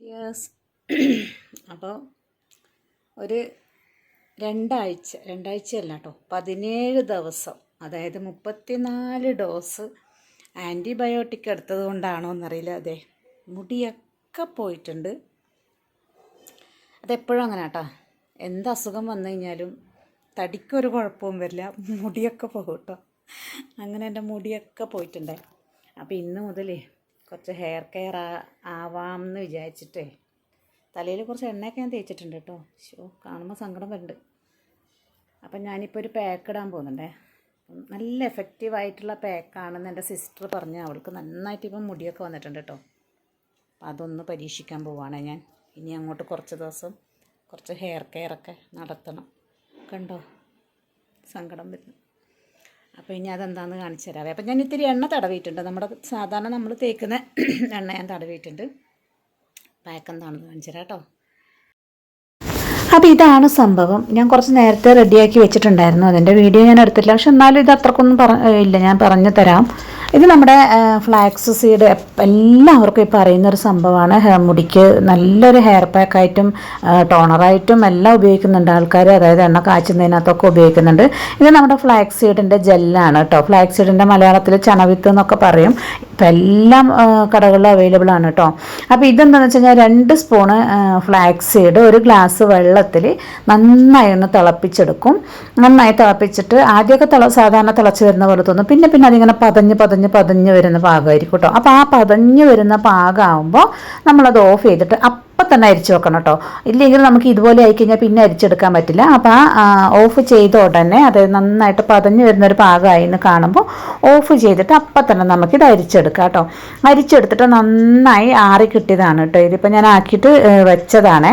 Yes. അപ്പോൾ ഒരു രണ്ടാഴ്ചയല്ല കേട്ടോ, 17 ദിവസം, അതായത് 34 ഡോസ് ആൻറ്റിബയോട്ടിക് എടുത്തത് കൊണ്ടാണോ എന്നറിയില്ല. അതെ, മുടിയൊക്കെ പോയിട്ടുണ്ട്. അതെപ്പോഴും അങ്ങനെ കേട്ടോ, എന്ത് അസുഖം വന്നു കഴിഞ്ഞാലും തടിക്കൊരു കുഴപ്പവും വരില്ല, മുടിയൊക്കെ പോകും കേട്ടോ. അങ്ങനെ എൻ്റെ മുടിയൊക്കെ പോയിട്ടുണ്ടേ. അപ്പോൾ ഇന്ന് മുതൽ കുറച്ച് ഹെയർ കെയർ ആവാമെന്ന് വിചാരിച്ചിട്ടേ തലയിൽ കുറച്ച് എണ്ണയൊക്കെ ഞാൻ തേച്ചിട്ടുണ്ട് കേട്ടോ. കാണുമ്പോൾ സങ്കടം വരുന്നുണ്ട്. അപ്പം ഞാനിപ്പോൾ ഒരു പാക്ക് ഇടാൻ പോകുന്നുണ്ടേ. നല്ല എഫക്റ്റീവായിട്ടുള്ള പാക്കാണെന്ന് എൻ്റെ സിസ്റ്റർ പറഞ്ഞു. അവൾക്ക് നന്നായിട്ട് ഇപ്പം മുടിയൊക്കെ വന്നിട്ടുണ്ട് കേട്ടോ. അപ്പം അതൊന്ന് പരീക്ഷിക്കാൻ പോവുകയാണ് ഞാൻ. ഇനി അങ്ങോട്ട് കുറച്ച് ദിവസം കുറച്ച് ഹെയർ കെയറൊക്കെ നടത്തണം. കണ്ടോ, സങ്കടം വരുന്നു. അപ്പോൾ ഇനി അതെന്താണെന്ന് കാണിച്ചു തരാവേ. അപ്പം ഞാൻ ഇത്തിരി എണ്ണ തടവിയിട്ടുണ്ട്. നമ്മുടെ സാധാരണ നമ്മൾ തേക്കുന്ന എണ്ണ ഞാൻ തടവിയിട്ടുണ്ട്. പാക്ക് എന്താണെന്ന് കാണിച്ചു തരാം കേട്ടോ. അപ്പോൾ ഇതാണ് സംഭവം. ഞാൻ കുറച്ച് നേരത്തെ റെഡിയാക്കി വെച്ചിട്ടുണ്ടായിരുന്നു. അതിൻ്റെ വീഡിയോ ഞാൻ എടുത്തില്ല, പക്ഷെ എന്നാലും ഇത് അത്രക്കൊന്നും ഇല്ല, ഞാൻ പറഞ്ഞു തരാം. ഇത് നമ്മുടെ ഫ്ലാക്സ് സീഡ് എല്ലാവർക്കും ഇപ്പോൾ അറിയുന്നൊരു സംഭവമാണ്. മുടിക്ക് നല്ലൊരു ഹെയർ പാക്കായിട്ടും ടോണറായിട്ടും എല്ലാം ഉപയോഗിക്കുന്നുണ്ട് ആൾക്കാർ. അതായത് എണ്ണ കാച്ചുന്നതിനകത്തൊക്കെ ഉപയോഗിക്കുന്നുണ്ട്. ഇത് നമ്മുടെ ഫ്ലാക്സ് സീഡിൻ്റെ ജെല്ലാണ് കേട്ടോ. ഫ്ലാക്സ് സീഡിൻ്റെ മലയാളത്തിൽ ചണവിത്ത് എന്നൊക്കെ പറയും. ഇപ്പം എല്ലാം കടകളിലും അവൈലബിൾ ആണ് കേട്ടോ. അപ്പോൾ ഇതെന്താണെന്ന് വെച്ച് കഴിഞ്ഞാൽ 2 സ്പൂണ് ഫ്ലാക്സ് സീഡ് ഒരു ഗ്ലാസ് വെള്ളത്തിൽ നന്നായി ഒന്ന് തിളപ്പിച്ചെടുക്കും. നന്നായി തിളപ്പിച്ചിട്ട് ആദ്യമൊക്കെ സാധാരണ തിളച്ച് വരുന്ന പോലെ തോന്നും. പിന്നെ അതിങ്ങനെ പതഞ്ഞ് വരുന്ന പാകമായിരിക്കും കേട്ടോ. അപ്പോൾ ആ പതഞ്ഞ് വരുന്ന പാകമാകുമ്പോൾ നമ്മളത് ഓഫ് ചെയ്തിട്ട് അപ്പം തന്നെ അരിച്ചു വെക്കണം കേട്ടോ. ഇല്ലെങ്കിൽ നമുക്ക് ഇതുപോലെ ആയിക്കഴിഞ്ഞാൽ പിന്നെ അരിച്ചെടുക്കാൻ പറ്റില്ല. അപ്പോൾ ഓഫ് ചെയ്ത ഉടനെ, അതായത് നന്നായിട്ട് പതഞ്ഞ് വരുന്നൊരു പാകമായി എന്ന് കാണുമ്പോൾ ഓഫ് ചെയ്തിട്ട് അപ്പം തന്നെ നമുക്കിത് അരിച്ചെടുക്കാം കേട്ടോ. അരിച്ചെടുത്തിട്ട് നന്നായി ആറി കിട്ടിയതാണ് കേട്ടോ. ഇതിപ്പോൾ ഞാൻ ആക്കിയിട്ട് വെച്ചതാണ്.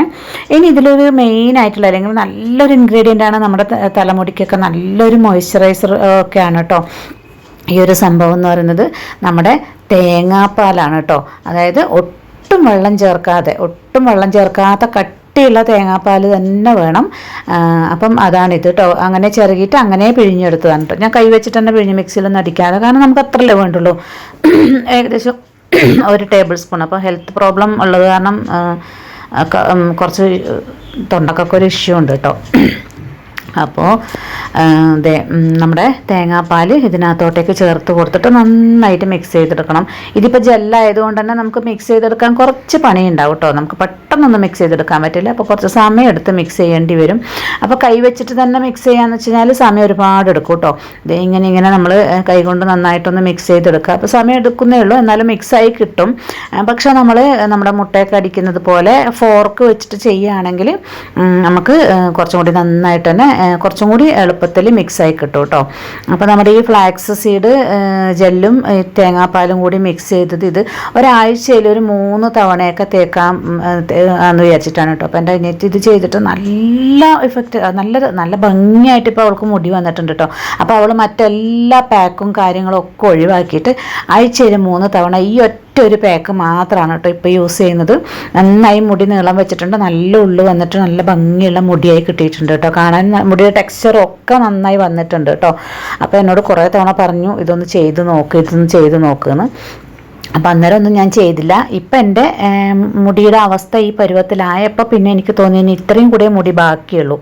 ഇനി ഇതിലൊരു മെയിനായിട്ടുള്ള അല്ലെങ്കിൽ നല്ലൊരു ഇൻഗ്രീഡിയൻ്റാണ്, നമ്മുടെ തലമുടിക്കൊക്കെ നല്ലൊരു മോയ്സ്ചറൈസർ ഒക്കെയാണ് കേട്ടോ ഈ ഒരു സംഭവം എന്ന് പറയുന്നത്. നമ്മുടെ തേങ്ങാപ്പാലാണ് കേട്ടോ. അതായത് ഒട്ടും വെള്ളം ചേർക്കാത്ത കട്ടിയുള്ള തേങ്ങാപ്പാൽ തന്നെ വേണം. അപ്പം അതാണിത് കേട്ടോ. അങ്ങനെ ചെറുകിയിട്ട് അങ്ങനെ പിഴിഞ്ഞെടുത്തതാണ് കേട്ടോ. ഞാൻ കൈ വെച്ചിട്ട് തന്നെ പിഴിഞ്ഞ് മിക്സിയിലൊന്നും അടിക്കാതെ, കാരണം നമുക്ക് അത്രയല്ലേ വേണ്ടുള്ളൂ. ഏകദേശം 1 ടേബിൾ സ്പൂൺ. അപ്പോൾ ഹെൽത്ത് പ്രോബ്ലം ഉള്ളത് കാരണം കുറച്ച് തൊണ്ടക്കൊക്കെ ഒരു ഇഷ്യൂ ഉണ്ട് കേട്ടോ. അപ്പോൾ നമ്മുടെ തേങ്ങാപ്പാൽ ഇതിനകത്തോട്ടേക്ക് ചേർത്ത് കൊടുത്തിട്ട് നന്നായിട്ട് മിക്സ് ചെയ്തെടുക്കണം. ഇതിപ്പോൾ ജെല്ലായതുകൊണ്ട് തന്നെ നമുക്ക് മിക്സ് ചെയ്തെടുക്കാൻ കുറച്ച് പണിയുണ്ടാവും കേട്ടോ. നമുക്ക് പെട്ടെന്നൊന്നും മിക്സ് ചെയ്തെടുക്കാൻ പറ്റില്ല. അപ്പോൾ കുറച്ച് സമയം എടുത്ത് മിക്സ് ചെയ്യേണ്ടി വരും. അപ്പോൾ കൈ വെച്ചിട്ട് തന്നെ മിക്സ് ചെയ്യാന്ന് വെച്ച് കഴിഞ്ഞാൽ സമയം ഒരുപാട് എടുക്കും കേട്ടോ. ഇങ്ങനെ നമ്മൾ കൈ കൊണ്ട് നന്നായിട്ടൊന്ന് മിക്സ് ചെയ്തെടുക്കുക. അപ്പോൾ സമയം എടുക്കുന്നേ ഉള്ളൂ, എന്നാലും മിക്സായി കിട്ടും. പക്ഷേ നമ്മൾ നമ്മുടെ മുട്ടയൊക്കെ അടിക്കുന്നത് പോലെ ഫോർക്ക് വെച്ചിട്ട് ചെയ്യുകയാണെങ്കിൽ നമുക്ക് കുറച്ചും കൂടി നന്നായിട്ട് തന്നെ കുറച്ചും കൂടി എളുപ്പത്തിൽ മിക്സായി കിട്ടും കേട്ടോ. അപ്പോൾ നമ്മുടെ ഈ ഫ്ലാക്സ് സീഡ് ജെല്ലും തേങ്ങാപ്പാലും കൂടി മിക്സ് ചെയ്തത് ഇത് ഒരാഴ്ചയിൽ ഒരു 3 തവണയൊക്കെ തേക്കാം എന്ന് വിചാരിച്ചിട്ടാണ് കേട്ടോ. അപ്പോൾ എൻ്റെ അനിയത്തി ഇത് ചെയ്തിട്ട് നല്ല ഇഫക്റ്റ്, നല്ല ഭംഗിയായിട്ട് ഇപ്പോൾ അവൾക്ക് മുടി വന്നിട്ടുണ്ട് കേട്ടോ. അപ്പോൾ അവൾ മറ്റെല്ലാ പാക്കും കാര്യങ്ങളും ഒക്കെ ഒഴിവാക്കിയിട്ട് ആഴ്ചയിൽ 3 തവണ ഈ ഒരു പാക്ക് മാത്രമാണ് കേട്ടോ ഇപ്പോൾ യൂസ് ചെയ്യുന്നത്. നന്നായി മുടി നീളം വെച്ചിട്ടുണ്ട്, നല്ല ഉള്ളു വന്നിട്ട് നല്ല ഭംഗിയുള്ള മുടിയായി കിട്ടിയിട്ടുണ്ട് കേട്ടോ. കാണാൻ മുടിയുടെ ടെക്സ്ചറും ഒക്കെ നന്നായി വന്നിട്ടുണ്ട് കേട്ടോ. അപ്പോൾ എന്നോട് കുറേ തവണ പറഞ്ഞു ഇതൊന്ന് ചെയ്ത് നോക്കുമെന്ന്. അപ്പം അന്നേരം ഒന്നും ഞാൻ ചെയ്തില്ല. ഇപ്പം എൻ്റെ മുടിയുടെ അവസ്ഥ ഈ പരുവത്തിലായപ്പോൾ പിന്നെ എനിക്ക് തോന്നി ഇനി ഇത്രയും കൂടെ മുടി ബാക്കിയുള്ളൂ,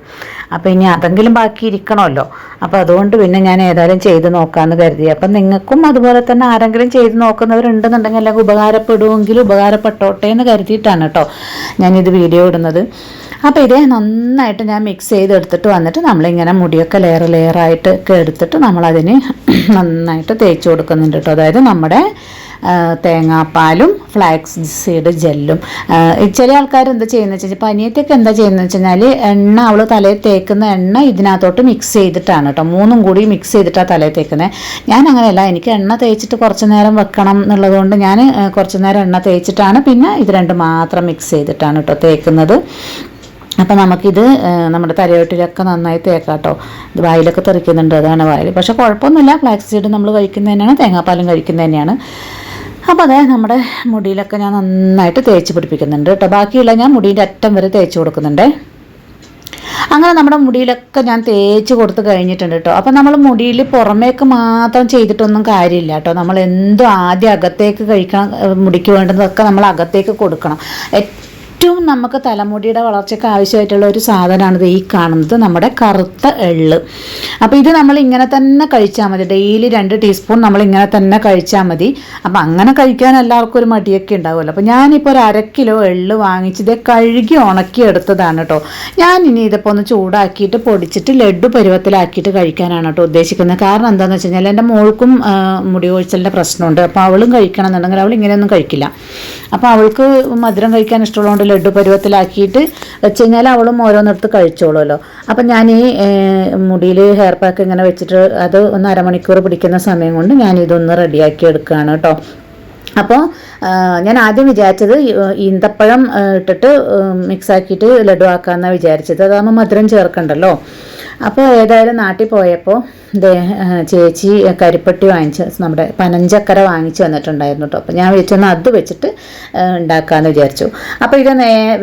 അപ്പോൾ ഇനി അതെങ്കിലും ബാക്കി ഇരിക്കണമല്ലോ. അപ്പോൾ അതുകൊണ്ട് പിന്നെ ഞാൻ ഏതായാലും ചെയ്ത് നോക്കാമെന്ന് കരുതി. അപ്പം നിങ്ങൾക്കും അതുപോലെ തന്നെ ആരെങ്കിലും ചെയ്ത് നോക്കുന്നവരുണ്ടെന്നുണ്ടെങ്കിൽ അല്ലെങ്കിൽ ഉപകാരപ്പെട്ടോട്ടെ എന്ന് കരുതിയിട്ടാണ് കേട്ടോ ഞാനിത് വീഡിയോ ഇടുന്നത്. അപ്പോൾ ഇതേ നന്നായിട്ട് ഞാൻ മിക്സ് ചെയ്തെടുത്തിട്ട് വന്നിട്ട് നമ്മളിങ്ങനെ മുടിയൊക്കെ ലെയറായിട്ട് ഒക്കെ എടുത്തിട്ട് നമ്മളതിന് നന്നായിട്ട് തേച്ച് കൊടുക്കുന്നുണ്ട് കേട്ടോ. അതായത് നമ്മുടെ തേങ്ങാപ്പാലും ഫ്ലാക്സ് സീഡ് ജെല്ലും. ചില ആൾക്കാർ എന്താ ചെയ്യുന്നത് വെച്ചാൽ, ഇപ്പോൾ അനിയത്തിയൊക്കെ എന്താ ചെയ്യുന്നത് വെച്ച് കഴിഞ്ഞാൽ എണ്ണ അവൾ തലയിൽ തേക്കുന്ന എണ്ണ ഇതിനകത്തോട്ട് മിക്സ് ചെയ്തിട്ടാണ് കേട്ടോ. 3ഉം കൂടി മിക്സ് ചെയ്തിട്ടാണ് തലയിൽ തേക്കുന്നത്. ഞാൻ അങ്ങനെയല്ല, എനിക്ക് എണ്ണ തേച്ചിട്ട് കുറച്ച് നേരം വെക്കണം എന്നുള്ളതുകൊണ്ട് ഞാൻ കുറച്ച് നേരം എണ്ണ തേച്ചിട്ടാണ് പിന്നെ ഇത് 2 മാത്രം മിക്സ് ചെയ്തിട്ടാണ് കേട്ടോ തേക്കുന്നത്. അപ്പോൾ നമുക്കിത് നമ്മുടെ തലയോട്ടിലൊക്കെ നന്നായി തേക്കാം കേട്ടോ. ഇത് വായിലൊക്കെ തെറിക്കുന്നുണ്ട്, അതാണ് വായിൽ. പക്ഷേ കുഴപ്പമൊന്നുമില്ല, ഫ്ലാക്സ് സീഡ് നമ്മൾ കഴിക്കുന്നത് തന്നെയാണ്, തേങ്ങാപ്പാലും കഴിക്കുന്നത് തന്നെയാണ്. അപ്പോൾ അതെ നമ്മുടെ മുടിയിലൊക്കെ ഞാൻ നന്നായിട്ട് തേച്ച് പിടിപ്പിക്കുന്നുണ്ട് കേട്ടോ. ബാക്കിയുള്ള ഞാൻ മുടിയുടെ അറ്റം വരെ തേച്ച് കൊടുക്കുന്നുണ്ട്. അങ്ങനെ നമ്മുടെ മുടിയിലൊക്കെ ഞാൻ തേച്ച് കൊടുത്ത് കഴിഞ്ഞിട്ടുണ്ട് കേട്ടോ. അപ്പം നമ്മൾ മുടിയിൽ പുറമേക്ക് മാത്രം ചെയ്തിട്ടൊന്നും കാര്യമില്ല കേട്ടോ. നമ്മൾ എന്തും ആദ്യം അകത്തേക്ക് കഴിക്കണം, മുടിക്ക് വേണ്ടുന്നതൊക്കെ നമ്മൾ അകത്തേക്ക് കൊടുക്കണം. ഏറ്റവും നമുക്ക് തലമുടിയുടെ വളർച്ചയ്ക്ക് ആവശ്യമായിട്ടുള്ള ഒരു സാധനമാണ് ഈ കാണുന്നത്, നമ്മുടെ കറുത്ത എള്ള്. അപ്പോൾ ഇത് നമ്മൾ ഇങ്ങനെ തന്നെ കഴിച്ചാൽ മതി, ഡെയിലി 2 ടീസ്പൂൺ നമ്മൾ ഇങ്ങനെ തന്നെ കഴിച്ചാൽ മതി. അപ്പം അങ്ങനെ കഴിക്കാൻ എല്ലാവർക്കും ഒരു മടിയൊക്കെ ഉണ്ടാവുമല്ലോ. അപ്പോൾ ഞാനിപ്പോൾ ഒരു 1/2 കിലോ എള്ള് വാങ്ങിച്ച് ഇത് കഴുകി ഉണക്കി എടുത്തതാണ് കേട്ടോ. ഞാൻ ഇനി ഇതിപ്പോൾ ഒന്ന് ചൂടാക്കിയിട്ട് പൊടിച്ചിട്ട് ലഡു പരുവത്തിലാക്കിയിട്ട് കഴിക്കാനാണ് കേട്ടോ ഉദ്ദേശിക്കുന്നത്. കാരണം എന്താണെന്ന് വെച്ച് കഴിഞ്ഞാൽ എൻ്റെ മോൾക്കും മുടി കൊഴിച്ചലിൻ്റെ പ്രശ്നമുണ്ട്. അപ്പോൾ അവളും കഴിക്കണം എന്നുണ്ടെങ്കിൽ അവൾ ഇങ്ങനെയൊന്നും കഴിക്കില്ല. അപ്പോൾ അവൾക്ക് മധുരം കഴിക്കാൻ ഇഷ്ടമുള്ളതുകൊണ്ട് ലഡു പരുവത്തിലാക്കിയിട്ട് വെച്ച് കഴിഞ്ഞാൽ അവളും ഓരോന്നെടുത്ത് കഴിച്ചോളുമല്ലോ. അപ്പം ഞാൻ ഈ മുടിയിൽ ഹെയർ പാക്ക് ഇങ്ങനെ വെച്ചിട്ട് അത് ഒന്ന് 1/2 മണിക്കൂർ പിടിക്കുന്ന സമയം കൊണ്ട് ഞാനിതൊന്ന് റെഡിയാക്കി എടുക്കുകയാണ് കേട്ടോ. അപ്പോൾ ഞാൻ ആദ്യം വിചാരിച്ചത് ഈന്തപ്പഴം ഇട്ടിട്ട് മിക്സാക്കിയിട്ട് ലഡു ആക്കാമെന്നാണ് വിചാരിച്ചത്. അതാകുമ്പോൾ മധുരം ചേർക്കണ്ടല്ലോ. അപ്പോൾ ഏതായാലും നാട്ടിൽ പോയപ്പോൾ ചേച്ചി കരിപ്പട്ടി നമ്മുടെ പനഞ്ചക്കര വാങ്ങിച്ച് വന്നിട്ടുണ്ടായിരുന്നു കേട്ടോ. അപ്പോൾ ഞാൻ വിചാരിച്ചൊന്ന് അത് വെച്ചിട്ട് ഉണ്ടാക്കാമെന്ന് വിചാരിച്ചു. അപ്പോൾ ഇത്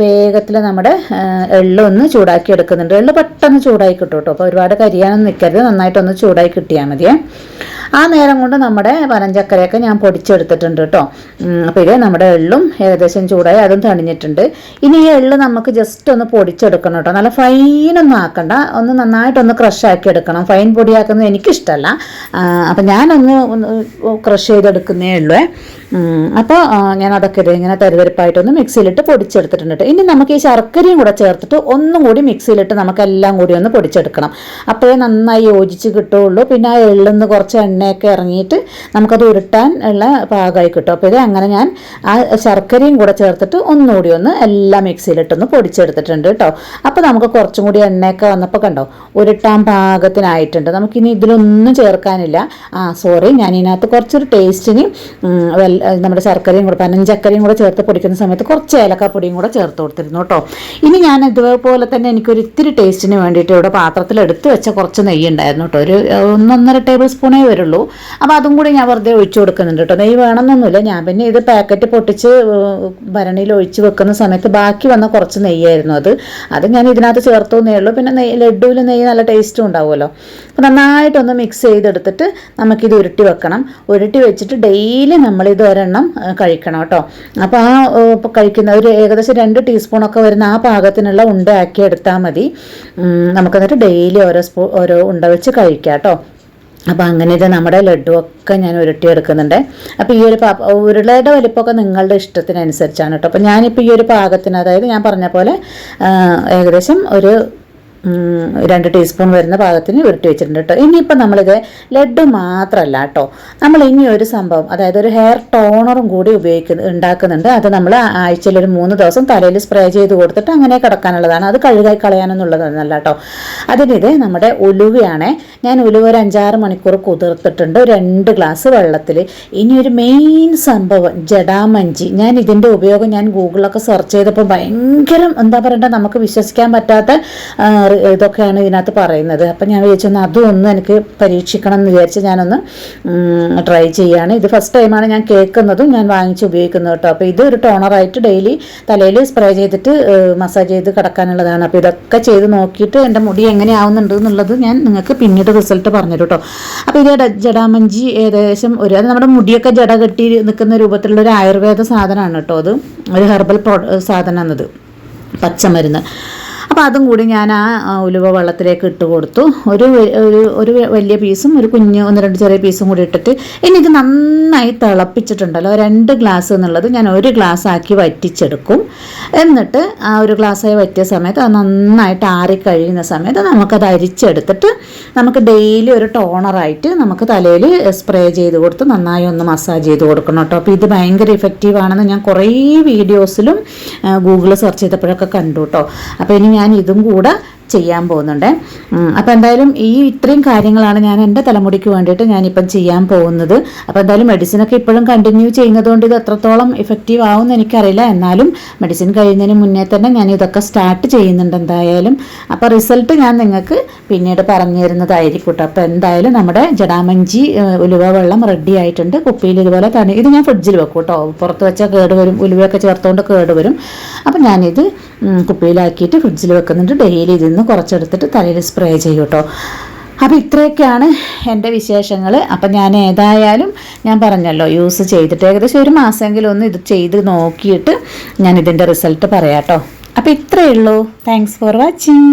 വേഗത്തിൽ നമ്മുടെ എള്ളൊന്ന് ചൂടാക്കി എടുക്കുന്നുണ്ട്. എള്ള് പെട്ടെന്ന് ചൂടായി കിട്ടും കേട്ടോ. അപ്പോൾ ഒരുപാട് കരിയാനൊന്നും നിൽക്കരുത്, നന്നായിട്ടൊന്ന് ചൂടായി കിട്ടിയാൽ മതിയേ. ആ നേരം കൊണ്ട് നമ്മുടെ പനഞ്ചക്കരയൊക്കെ ഞാൻ പൊടിച്ചെടുത്തിട്ടുണ്ട് കേട്ടോ. അപ്പോൾ ഇത് നമ്മുടെ എള്ളും ഏകദേശം ചൂടായി, അതും തണിഞ്ഞിട്ടുണ്ട്. ഇനി ഈ എള്ള് നമുക്ക് ജസ്റ്റ് ഒന്ന് പൊടിച്ചെടുക്കണം കേട്ടോ. നല്ല ഫൈനൊന്നും ആക്കണ്ട, ഒന്ന് നന്നായിട്ടൊന്ന് ക്രഷ് ആക്കി എടുക്കണം. ഫൈൻ പൊടിയാക്കുന്നത് എനിക്കിഷ്ടമല്ല. അപ്പം ഞാനൊന്ന് ക്രഷ് ചെയ്തെടുക്കുന്നേ ഉള്ളൂ. അപ്പോൾ ഞാൻ അതൊക്കെ ഇങ്ങനെ തരിതരിപ്പായിട്ടൊന്ന് മിക്സിയിലിട്ട് പൊടിച്ചെടുത്തിട്ടുണ്ട്. ഇനി നമുക്ക് ഈ ശർക്കരയും കൂടെ ചേർത്തിട്ട് ഒന്നും കൂടി മിക്സിയിലിട്ട് നമുക്കെല്ലാം കൂടി ഒന്ന് പൊടിച്ചെടുക്കണം. അപ്പോഴേ നന്നായി യോജിച്ച് കിട്ടുകയുള്ളൂ. പിന്നെ ആ എള്ളിന്ന് കുറച്ച് എണ്ണയൊക്കെ ഇറങ്ങിയിട്ട് നമുക്കത് ഉരുട്ടാൻ ഉള്ള പാകമായി കിട്ടും. അപ്പോൾ ഇത് അങ്ങനെ ഞാൻ ആ ശർക്കരയും കൂടെ ചേർത്തിട്ട് ഒന്നുകൂടി ഒന്ന് എല്ലാം മിക്സിയിലിട്ടൊന്ന് പൊടിച്ചെടുത്തിട്ടുണ്ട് കേട്ടോ. അപ്പോൾ നമുക്ക് കുറച്ചും കൂടി എണ്ണയൊക്കെ വന്നപ്പോൾ കണ്ടോ ഉരുട്ടാൻ പാകത്തിനായിട്ടുണ്ട്. നമുക്കിനി ഇതിലൊന്നും ചേർക്കാനില്ല. സോറി, ഞാൻ ഇതിനകത്ത് കുറച്ചൊരു ടേസ്റ്റിന് നമ്മുടെ ശർക്കരയും കൂടെ പനഞ്ചക്കരയും കൂടെ ചേർത്ത് പൊടിക്കുന്ന സമയത്ത് കുറച്ച് ഏലക്കാപ്പൊടിയും കൂടെ ചേർത്ത് കൊടുത്തിരുന്നു കേട്ടോ. ഇനി ഞാൻ ഇതുപോലെ തന്നെ എനിക്കൊരു ഇത്തിരി ടേസ്റ്റിന് വേണ്ടിയിട്ട് ഇവിടെ പാത്രത്തിൽ എടുത്ത് വെച്ച കുറച്ച് നെയ്യ് ഉണ്ടായിരുന്നു കേട്ടോ. ഒരു 1-1.5 ടേബിൾ സ്പൂണേ വരുള്ളൂ. അപ്പോൾ അതും കൂടി ഞാൻ വെറുതെ ഒഴിച്ചു കൊടുക്കുന്നുണ്ട് കേട്ടോ. നെയ്യ് വേണമെന്നൊന്നുമില്ല. ഞാൻ പിന്നെ ഇത് പാക്കറ്റ് പൊട്ടിച്ച് ഭരണിയിൽ ഒഴിച്ച് വെക്കുന്ന സമയത്ത് ബാക്കി വന്ന കുറച്ച് നെയ്യായിരുന്നു അത് ഞാൻ ഇതിനകത്ത് ചേർത്തേ ഉള്ളൂ. പിന്നെ ലഡുവിൽ നെയ്യ് നല്ല ടേസ്റ്റും ഉണ്ടാവുമല്ലോ. അപ്പോൾ നന്നായിട്ടൊന്ന് മിക്സ് ചെയ്തെടുത്തിട്ട് നമുക്കിത് ഉരുട്ടി വെക്കണം. ഉരുട്ടി വെച്ചിട്ട് ഡെയിലി നമ്മളിത് ഒരെണ്ണം കഴിക്കണം കേട്ടോ. അപ്പോൾ കഴിക്കുന്ന ഒരു ഏകദേശം 2 ടീസ്പൂണൊക്കെ വരുന്ന ആ പാകത്തിനുള്ള ഉണ്ട ആക്കി എടുത്താൽ മതി. നമുക്കെന്നിട്ട് ഡെയിലി ഓരോ ഉണ്ട വെച്ച് കഴിക്കാം കേട്ടോ. അപ്പോൾ അങ്ങനെ ഇത് നമ്മുടെ ലഡു ഒക്കെ ഞാൻ ഉരുട്ടിയെടുക്കുന്നുണ്ട്. അപ്പോൾ ഈ ഒരു ഉരുളയുടെ വലിപ്പമൊക്കെ നിങ്ങളുടെ ഇഷ്ടത്തിനനുസരിച്ചാണ് കേട്ടോ. അപ്പോൾ ഞാനിപ്പോൾ ഈ ഒരു പാകത്തിന്, അതായത് ഞാൻ പറഞ്ഞ പോലെ ഏകദേശം ഒരു 2 ടീസ്പൂൺ വരുന്ന പാകത്തിന് ഉരുട്ടി വെച്ചിട്ടുണ്ട് കേട്ടോ. ഇനിയിപ്പോൾ നമ്മളിത് ലഡു മാത്രമല്ല കേട്ടോ, നമ്മൾ ഇനി ഒരു സംഭവം, അതായത് ഒരു ഹെയർ ടോണറും കൂടി ഉണ്ടാക്കുന്നുണ്ട്. അത് നമ്മൾ ആഴ്ചയിൽ ഒരു 3 ദിവസം തലയിൽ സ്പ്രേ ചെയ്ത് കൊടുത്തിട്ട് അങ്ങനെ കിടക്കാനുള്ളതാണ്. അത് കഴുകായി കളയാനൊന്നുള്ളതല്ല കേട്ടോ. അതിനിത് നമ്മുടെ ഉലുവയാണ്. ഞാൻ ഉലുവ ഒരു 5-6 മണിക്കൂർ കുതിർത്തിട്ടുണ്ട് 2 ഗ്ലാസ് വെള്ളത്തിൽ. ഇനി ഒരു മെയിൻ സംഭവം ജടാമഞ്ചി. ഞാൻ ഇതിൻ്റെ ഉപയോഗം ഞാൻ ഗൂഗിളിലൊക്കെ സെർച്ച് ചെയ്തപ്പോൾ ഭയങ്കര എന്താ പറയണ്ട, നമുക്ക് വിശ്വസിക്കാൻ പറ്റാത്ത ഇതൊക്കെയാണ് ഇതിനകത്ത് പറയുന്നത്. അപ്പം ഞാൻ വിചാരിച്ചൊന്ന് അതും എനിക്ക് പരീക്ഷിക്കണം എന്ന് വിചാരിച്ച് ഞാനൊന്ന് ട്രൈ ചെയ്യുകയാണ്. ഇത് ഫസ്റ്റ് ടൈമാണ് ഞാൻ കേൾക്കുന്നതും ഞാൻ വാങ്ങിച്ച് ഉപയോഗിക്കുന്നത് കേട്ടോ. അപ്പോൾ ഇത് ഒരു ടോണറായിട്ട് ഡെയിലി തലയിൽ സ്പ്രേ ചെയ്തിട്ട് മസാജ് ചെയ്ത് കിടക്കാനുള്ളതാണ്. അപ്പോൾ ഇതൊക്കെ ചെയ്ത് നോക്കിയിട്ട് എൻ്റെ മുടി എങ്ങനെയാവുന്നുണ്ട് എന്നുള്ളത് ഞാൻ നിങ്ങൾക്ക് പിന്നീട് റിസൾട്ട് പറഞ്ഞുതരും കേട്ടോ. അപ്പോൾ ഇത് ജടാമഞ്ചി ഏകദേശം അത് നമ്മുടെ മുടിയൊക്കെ ജട കെട്ടി നിൽക്കുന്ന രൂപത്തിലുള്ള ഒരു ആയുർവേദ സാധനമാണ് കേട്ടോ. അത് ഒരു ഹെർബൽ സാധനമാണത്, പച്ചമരുന്ന്. അപ്പോൾ അതും കൂടി ഞാൻ ആ ഉലുവ വെള്ളത്തിലേക്ക് ഇട്ട് കൊടുത്തു. ഒരു വലിയ പീസും ഒരു 1-2 ചെറിയ പീസും കൂടി ഇട്ടിട്ട് ഇനി ഇത് നന്നായി തിളപ്പിച്ചിട്ടുണ്ടല്ലോ. 2 ഗ്ലാസ് എന്നുള്ളത് ഞാൻ 1 ഗ്ലാസ് ആക്കി വറ്റിച്ചെടുക്കും. എന്നിട്ട് ആ 1 ഗ്ലാസ്സായി വറ്റിയ സമയത്ത് അത് നന്നായിട്ട് ആറിക്കഴിയുന്ന സമയത്ത് നമുക്കത് അരിച്ചെടുത്തിട്ട് നമുക്ക് ഡെയിലി ഒരു ടോണറായിട്ട് നമുക്ക് തലയിൽ സ്പ്രേ ചെയ്ത് കൊടുത്ത് നന്നായി ഒന്ന് മസാജ് ചെയ്ത് കൊടുക്കണം കേട്ടോ. അപ്പോൾ ഇത് ഭയങ്കര ഇഫക്റ്റീവാണെന്ന് ഞാൻ കുറേ വീഡിയോസിലും ഗൂഗിളിൽ സെർച്ച് ചെയ്തപ്പോഴൊക്കെ കണ്ടു കേട്ടോ. അപ്പോൾ ഇനി ഞാൻ ഇതും കൂടെ ചെയ്യാൻ പോകുന്നുണ്ട്. അപ്പോൾ എന്തായാലും ഇത്രയും കാര്യങ്ങളാണ് ഞാൻ എൻ്റെ തലമുടിക്ക് വേണ്ടിയിട്ട് ഞാനിപ്പം ചെയ്യാൻ പോകുന്നത്. അപ്പോൾ എന്തായാലും മെഡിസിനൊക്കെ ഇപ്പോഴും കണ്ടിന്യൂ ചെയ്യുന്നത് കൊണ്ട് ഇത് എത്രത്തോളം ഇഫക്റ്റീവ് ആവുമെന്ന് എനിക്കറിയില്ല. എന്നാലും മെഡിസിൻ കഴിയുന്നതിന് മുന്നേ തന്നെ ഞാൻ ഇതൊക്കെ സ്റ്റാർട്ട് ചെയ്യുന്നുണ്ട് എന്തായാലും. അപ്പോൾ റിസൾട്ട് ഞാൻ നിങ്ങൾക്ക് പിന്നീട് പറഞ്ഞു തരുന്നതായിരിക്കും കേട്ടോ. അപ്പോൾ എന്തായാലും നമ്മുടെ ജടാമഞ്ചി ഉലുവ വെള്ളം റെഡി ആയിട്ടുണ്ട്. കുപ്പിയിൽ ഇതുപോലെ തന്നെ ഇത് ഞാൻ ഫ്രിഡ്ജിൽ വെക്കും കേട്ടോ. പുറത്ത് വെച്ചാൽ കേടുവരും, ഉലുവയൊക്കെ ചേർത്തുകൊണ്ട് കേടുവരും. അപ്പോൾ ഞാനിത് കുപ്പിയിലാക്കിയിട്ട് ഫ്രിഡ്ജിൽ വെക്കുന്നുണ്ട്. ഡെയിലി ഇതിന്ന് കുറച്ചെടുത്തിട്ട് തലയിൽ സ്പ്രേ ചെയ്യും കേട്ടോ. അപ്പോൾ ഇത്രയൊക്കെയാണ് എൻ്റെ വിശേഷങ്ങൾ. അപ്പം ഞാൻ ഏതായാലും ഞാൻ പറഞ്ഞല്ലോ യൂസ് ചെയ്തിട്ട് ഏകദേശം ഒരു മാസമെങ്കിലും ഒന്ന് ഇത് ചെയ്ത് നോക്കിയിട്ട് ഞാൻ ഇതിൻ്റെ റിസൾട്ട് പറയാം കേട്ടോ. അപ്പോൾ ഇത്രയേ ഉള്ളൂ. Thanks for watching.